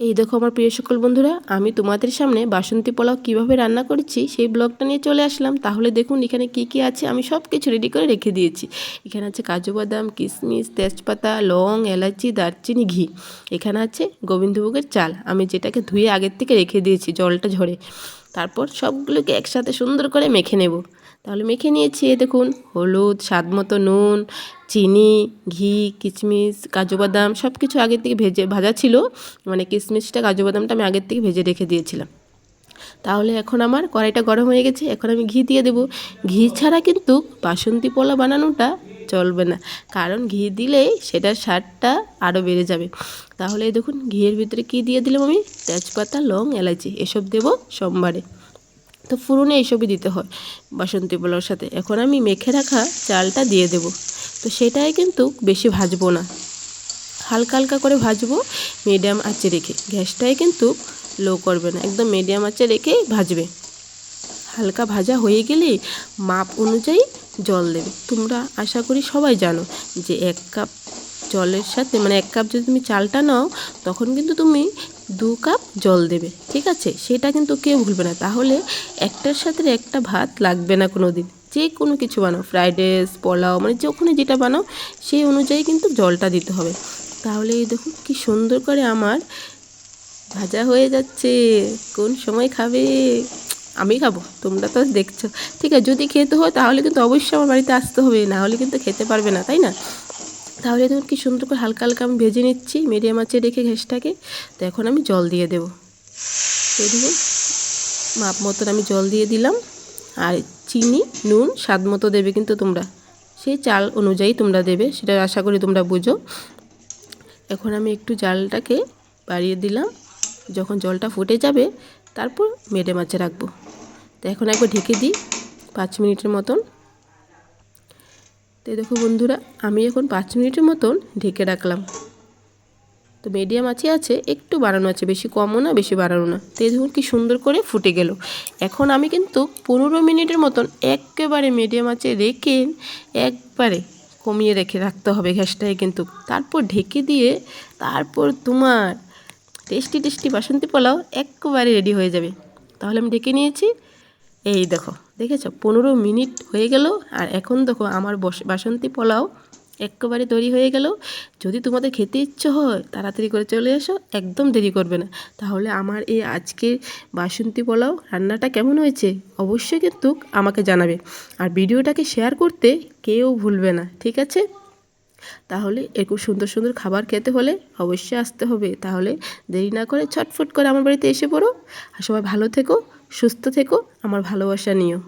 এই দেখো আমার প্রিয় সকল বন্ধুরা, আমি তোমাদের সামনে বাসন্তী পোলাও কিভাবে রান্না করেছি সেই ব্লগটা নিয়ে চলে আসলাম। তাহলে দেখুন এখানে কি কি আছে, আমি সব কিছু রেডি করে রেখে দিয়েছি। এখানে আছে কাজু বাদাম, কিশমিশ, তেজপাতা, লং, এলাচি, দারচিনি, ঘি। এখানে আছে গোবিন্দভোগের চাল, আমি যেটাকে ধুয়ে আগের থেকে রেখে দিয়েছি জলটা ঝরে। তারপর সবগুলোকে একসাথে সুন্দর করে মেখে নেব। তাহলে মেখে নিয়েছি, দেখুন হলুদ, স্বাদ মতো নুন, চিনি, ঘি, কিশমিশ, কাজু বাদাম সব কিছু আগের থেকে ভাজা ছিল। মানে কিশমিশটা, কাজু বাদামটা আমি আগের থেকে ভেজে রেখে দিয়েছিলাম। তাহলে এখন আমার কড়াইটা গরম হয়ে গেছে, এখন আমি ঘি দিয়ে দেবো। ঘি ছাড়া কিন্তু বাসন্তী পোলাও বানানোটা চলবে না, কারণ ঘি দিলেই সেটার স্বাদটা আরও বেড়ে যাবে। তাহলে দেখুন ঘিয়ের ভিতরে কি দিয়ে দিলাম আমি, তেজপাতা, লং, এলাচি এসব দেবো সোমবারে। তো ফোড়নে এইসবই দিতে হয় বাসন্তী পোলাওর সাথে। এখন আমি মেখে রাখা চালটা দিয়ে দেব। তো সেটাই কিন্তু বেশি ভাজবো না, হালকা হালকা করে ভাজবো মিডিয়াম আঁচে রেখে। গ্যাসটাই কিন্তু লো করবে না, একদম মিডিয়াম আঁচে রেখেই ভাজবে। হালকা ভাজা হয়ে গেলে মাপ অনুযায়ী জল দেবে। তোমরা আশা করি সবাই জানো যে 1 কাপ জলের সাথে, মানে 1 কাপ যদি তুমি চালটা নাও তখন কিন্তু তুমি 2 কাপ জল দেবে, ঠিক আছে? সেটা কিন্তু কেউ ভুলবে না, তাহলে একটার সাথে একটা ভাত লাগবে না কোনো দিন। যে কোনো কিছু বানাও, ফ্রাইড রাইস, পোলাও, মানে যখনই যেটা বানাও সেই অনুযায়ী কিন্তু জলটা দিতে হবে। তাহলে এই দেখুন কি সুন্দর করে আমার ভাজা হয়ে যাচ্ছে। কোন সময় খাবে? আমি খাবো, তোমরা তো দেখছো। ঠিক আছে, যদি খেতে হয় তাহলে কিন্তু অবশ্যই আমার বাড়িতে আসতে হবে, না হলে কিন্তু খেতে পারবে না, তাই না? তাহলে দেখুন কি সুন্দর করে হালকা হালকা আমি ভেজে নিচ্ছি মিডিয়াম আঁচে রেখে গ্যাসটাকে। তো এখন আমি জল দিয়ে দেবো। তো দেখুন মাপ মতন আমি জল দিয়ে দিলাম। আর চিনি, নুন স্বাদ মতো দেবে কিন্তু তোমরা, সেই চাল অনুযায়ী তোমরা দেবে, সেটা আশা করি তোমরা বুঝো। এখন আমি একটু জালটাকে বাড়িয়ে দিলাম। যখন জলটা ফুটে যাবে তারপর মিডিয়াম আঁচে রাখবো। তো এখন একবার ঢেকে দিই 5 মিনিটের মতন। তো দেখো বন্ধুরা, আমি এখন 5 মিনিটের মতন ঢেকে রাখলাম। তো মিডিয়াম আছে, একটু বাড়ানো আছে, বেশি কমও না বেশি বাড়ানো না। তো দেখুন কি সুন্দর করে ফুটে গেল। এখন আমি কিন্তু 15 মিনিটের মতন একেবারে মিডিয়াম আঁচে রেখে একবারে কমিয়ে রাখতে হবে গ্যাসটাকে কিন্তু। তারপর ঢেকে দিয়ে তারপর তোমার টেস্টি টেস্টি বাসন্তী পোলাও একেবারে রেডি হয়ে যাবে। তাহলে আমি ঢেকে নিয়েছি। এই দেখো, দেখেছো 15 মিনিট হয়ে গেল, আর এখন দেখো আমার বাসন্তী পোলাও একেবারে তৈরি হয়ে গেল। যদি তোমাদের খেতে ইচ্ছে হয় তাড়াতাড়ি করে চলে এসো, একদম দেরি করবে না। তাহলে আমার এই আজকের বাসন্তী পোলাও রান্নাটা কেমন হয়েছে অবশ্যই কিন্তু আমাকে জানাবে। আর ভিডিওটাকে শেয়ার করতে কেউ ভুলবে না, ঠিক আছে? তাহলে এরকম সুন্দর সুন্দর খাবার খেতে হলে অবশ্যই আসতে হবে। তাহলে দেরি না করে ছটফট করে আমার বাড়িতে এসে পড়ো। আর সবাই ভালো থেকো, সুস্থ থেকো, আমার ভালোবাসা নিও।